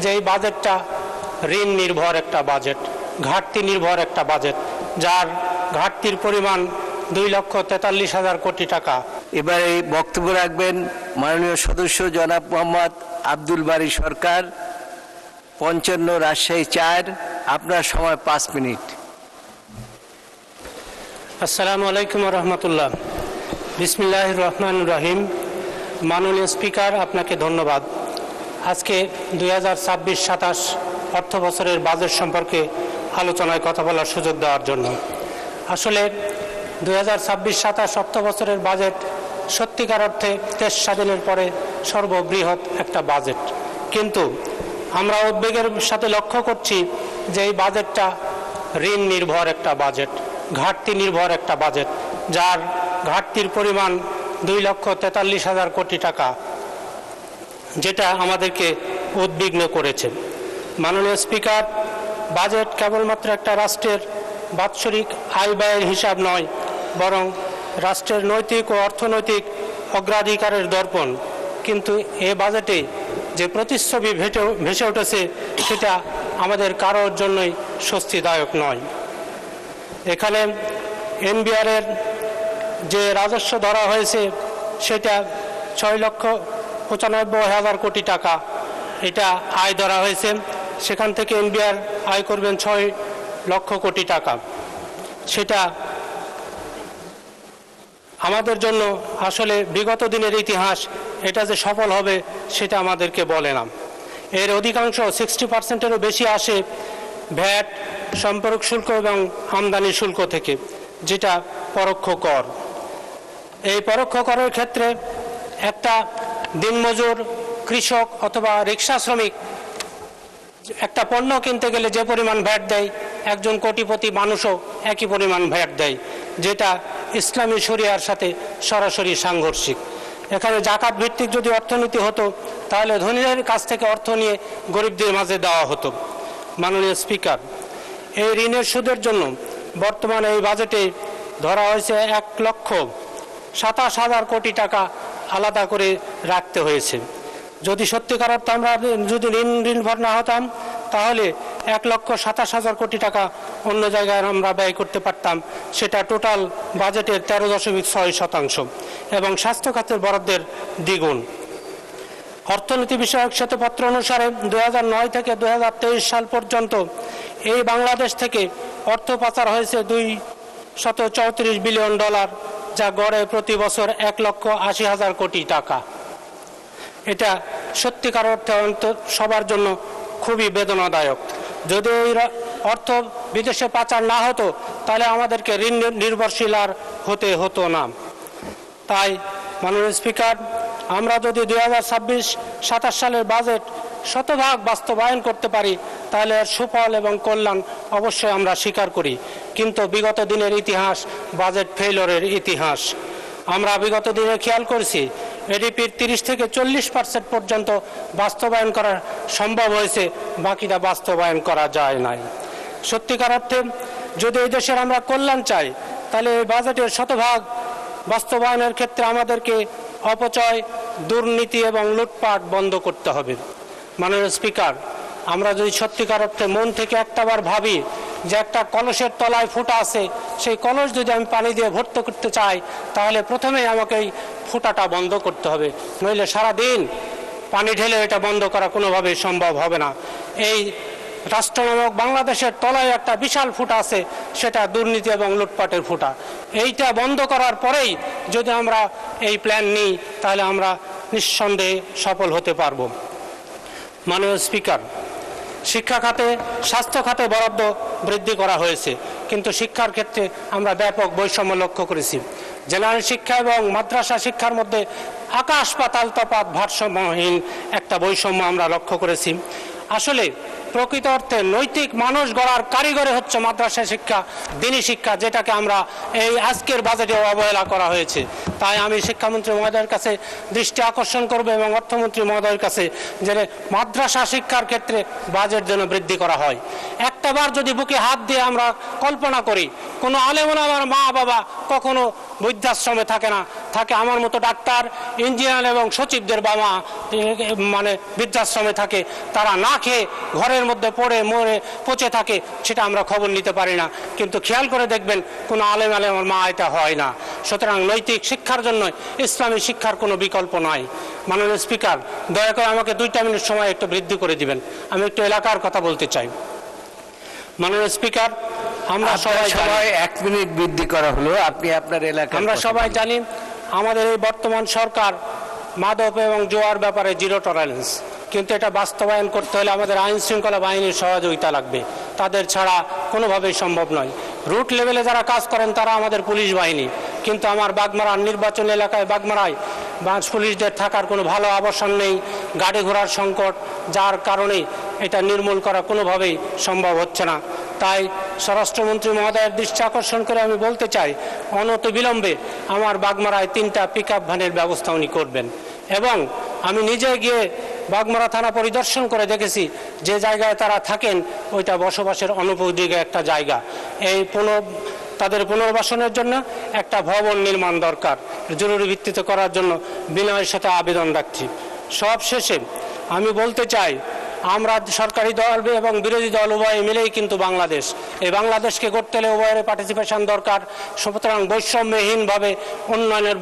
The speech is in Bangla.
যে এই বাজেটটা ঋণ নির্ভর একটা বাজেট, ঘাটতি নির্ভর একটা বাজেট, যার ঘাটতির পরিমাণ 2,43,000 কোটি টাকা। এবারে বক্তব্য রাখবেন মাননীয় সদস্য জনাব মোহাম্মদ আব্দুল বারী সরকার, 55 রাজশাহী 4। আপনার সময় 5 মিনিট। আসসালামু আলাইকুম রহমতুল্লাহ। বিসমিল্লাহির রহমানির রহিম। মাননীয় স্পিকার, আপনাকে ধন্যবাদ। আজকে 2026-27 অর্থ বছরের বাজেট সম্পর্কে আলোচনায় কথা বলার সুযোগ দেওয়ার জন্য। আসলে 2026-27 অর্থ বছরের বাজেট সত্যিকার অর্থে দেশ স্বাধীনের পরে সর্ববৃহৎ একটা বাজেট, কিন্তু আমরা উদ্বেগের সাথে লক্ষ্য করছি যে এই বাজেটটা ঋণ নির্ভর একটা বাজেট, ঘাটতি নির্ভর একটা বাজেট, যার ঘাটতির পরিমাণ 2,43,000 কোটি টাকা, যেটা আমাদেরকে উদ্বিগ্ন করেছে। মাননীয় স্পিকার, বাজেট কেবলমাত্র একটা রাষ্ট্রের বাৎসরিক আয় ব্যয়ের হিসাব নয়, বরং রাষ্ট্রের নৈতিক ও অর্থনৈতিক অগ্রাধিকারের দর্পণ। কিন্তু এ বাজেটে যে প্রতিচ্ছবি ভেসে উঠেছে সেটা আমাদের কারোর জন্যই স্বস্তিদায়ক নয়। এখানে এনবিআরের যে রাজস্ব ধরা হয়েছে সেটা 6,95,000 কোটি টাকা, এটা আয় ধরা হয়েছে। সেখান থেকে এনবিআর আয় করবেন 6 লক্ষ কোটি টাকা। সেটা আমাদের জন্য আসলে বিগত দিনের ইতিহাস এটা যে সফল হবে সেটা আমাদেরকে বলে না। এর অধিকাংশ 60%-এরও বেশি আসে ভ্যাট, সম্পর্ক শুল্ক এবং আমদানি শুল্ক থেকে, যেটা পরোক্ষ কর। এই পরোক্ষ করের ক্ষেত্রে একটা দিনমজুর, কৃষক অথবা রিক্সা শ্রমিক একটা পণ্য কিনতে গেলে যে পরিমাণ ভ্যাট দেয়, একজন কোটিপতি মানুষও একই পরিমাণ ভ্যাট দেয়, যেটা ইসলামী শরিয়ার সাথে সরাসরি সাংঘর্ষিক। এখানে জাকাত ভিত্তিক যদি অর্থনীতি হতো তাহলে ধনীদের কাছ থেকে অর্থ নিয়ে গরিবদের মাঝে দেওয়া হতো। মাননীয় স্পিকার, এই ঋণের সুদের জন্য বর্তমানে এই বাজেটে ধরা হয়েছে 1,27,000 কোটি টাকা আলাদা করে রাখতে হয়েছে। যদি সত্যিকার অর্থে আমরা যদি ঋণ নির্ভর না হতাম তাহলে 1,27,000 কোটি টাকা অন্য জায়গায় আমরা ব্যয় করতে পারতাম। সেটা টোটাল বাজেটের 13.6% এবং স্বাস্থ্য খাতের বরাদ্দের দ্বিগুণ। অর্থনীতি বিষয়ক শ্বেতপত্র অনুসারে 2009 থেকে 2023 সাল পর্যন্ত এই বাংলাদেশ থেকে অর্থ পাচার হয়েছে $234 বিলিয়ন, যা গড়ে প্রতি বছর 1,80,000 কোটি টাকা। এটা সত্যিকার অর্থে সবার জন্য খুবই বেদনাদায়ক। যদি এই অর্থ বিদেশে পাচার না হতো তাহলে আমাদেরকে ঋণ নির্ভরশীল আর হতে হতো না। তাই মাননীয় স্পিকার, আমরা যদি 2026-27 সালের বাজেট শতভাগ বাস্তবায়ন করতে পারি তাহলে এর সুফল এবং কল্যাণ অবশ্যই আমরা স্বীকার করি। কিন্তু বিগত দিনের ইতিহাস বাজেট ফেইলরের ইতিহাস। আমরা বিগত দিনে খেয়াল করছি এডিপির 30 থেকে 40% পর্যন্ত বাস্তবায়ন করা সম্ভব হয়েছে, বাকিটা বাস্তবায়ন করা যায় নাই। সত্যিকার অর্থে যদি এই দেশের আমরা কল্যাণ চাই তাহলে এই বাজেটের শতভাগ বাস্তবায়নের ক্ষেত্রে আমাদেরকে অপচয়, দুর্নীতি এবং লুটপাট বন্ধ করতে হবে। মাননীয় স্পিকার, আমরা যদি সত্যিকার অর্থে মন থেকে একটাবার ভাবি যে একটা কলসের তলায় ফুটা আছে, সেই কলস যদি আমি পানি দিয়ে ভর্তি করতে চাই তাহলে প্রথমেই আমাকে এই ফুটাটা বন্ধ করতে হবে, নইলে সারাদিন পানি ঢেলে এটা বন্ধ করা কোনোভাবেই সম্ভব হবে না। এই রাষ্ট্র নামক বাংলাদেশের তলায় একটা বিশাল ফুটা আছে, সেটা দুর্নীতি এবং লুটপাটের ফুটা। এইটা বন্ধ করার পরেই যদি আমরা এই প্ল্যান নিই তাহলে আমরা নিঃসন্দেহে সফল হতে পারব। মাননীয় স্পিকার, শিক্ষা খাতে, স্বাস্থ্য খাতে বরাদ্দ বৃদ্ধি করা হয়েছে, কিন্তু শিক্ষার ক্ষেত্রে আমরা ব্যাপক বৈষম্য লক্ষ্য করেছি। জেনারেল শিক্ষা এবং মাদ্রাসা শিক্ষার মধ্যে আকাশ পাতাল তফাৎ, ভারসাম্যহীন একটা বৈষম্য আমরা লক্ষ্য করেছি। আসলে প্রকৃত অর্থে নৈতিক মানুষ গড়ার কারিগরে হচ্ছে মাদ্রাসা শিক্ষা, দিনী শিক্ষা, যেটাকে আমরা এই আজকের বাজেটে অবহেলা করা হয়েছে। তাই আমি শিক্ষামন্ত্রী মহোদয়ের কাছে দৃষ্টি আকর্ষণ করব এবং অর্থমন্ত্রী মহোদয়ের কাছে যে মাদ্রাসা শিক্ষার ক্ষেত্রে বাজেট যেন বৃদ্ধি করা হয়। একটাবার যদি বুকে হাত দিয়ে আমরা কল্পনা করি, কোনো আলেমুলামার মা বাবা কখনো বৃদ্ধাশ্রমে থাকে না, থাকে আমার মতো ডাক্তার, ইঞ্জিনিয়ার এবং সচিবদের বাবা মানে বৃদ্ধাশ্রমে থাকে, তারা না খেয়ে ঘরের মধ্যে পড়ে মরে পচে থাকে, সেটা আমরা খবর নিতে পারি না। কিন্তু খেয়াল করে দেখবেন কোনো আলেমার মা এটা হয় না। সুতরাং নৈতিক শিক্ষার জন্য ইসলামী শিক্ষার কোনো বিকল্প নয়। মাননীয় স্পিকার, দয়া করে আমাকে 2 মিনিট সময় একটু বৃদ্ধি করে দিবেন। আমি একটু এলাকার কথা বলতে চাই। মাননীয় স্পিকার, আমরা সবাই সবাই 1 মিনিট বৃদ্ধি করা হলো, আপনি আপনার এলাকা। আমরা সবাই জানি আমাদের এই বর্তমান সরকার মাদক এবং জোয়ার ব্যাপারে জিরো টলারেন্স, কিন্তু এটা বাস্তবায়ন করতে হলে আমাদের আইন শৃঙ্খলা বাহিনীর সহযোগিতা লাগবে, তাদের ছাড়া কোনোভাবেই সম্ভব নয়। রুট লেভেলে যারা কাজ করেন তারা আমাদের পুলিশ বাহিনী, কিন্তু আমার বাগমারার নির্বাচন এলাকায় বাগমারায় পুলিশদের থাকার কোনো ভালো আবাসন নেই, গাড়ি ঘোড়ার সংকট, যার কারণে এটা নির্মূল করা কোনোভাবেই সম্ভব হচ্ছে না। তাই স্বরাষ্ট্রমন্ত্রী মহোদয়ের দৃষ্টি আকর্ষণ করে আমি বলতে চাই, অনতিবিলম্বে আমার বাগমারায় 3টা পিকআপ ভ্যানের ব্যবস্থা উনি করবেন। এবং আমি নিজে গিয়ে বাগমারা থানা পরিদর্শন করে দেখেছি যে জায়গায় তারা থাকেন ওইটা বসবাসের অনুপযোগী একটা জায়গা। এই তাদের পুনর্বাসনের জন্য একটা ভবন নির্মাণ দরকার, জরুরি ভিত্তিতে করার জন্য বিনয়ের সাথে আবেদন রাখছি। সব শেষে আমি বলতে চাই, আমরা সরকারি দল এবং বিরোধী দল উভয় মিলেই কিন্তু বাংলাদেশ, এই বাংলাদেশকে করতে হলে উভয়ের পার্টিসিপেশন দরকার। সুতরাং বৈষম্যহীনভাবে উন্নয়নের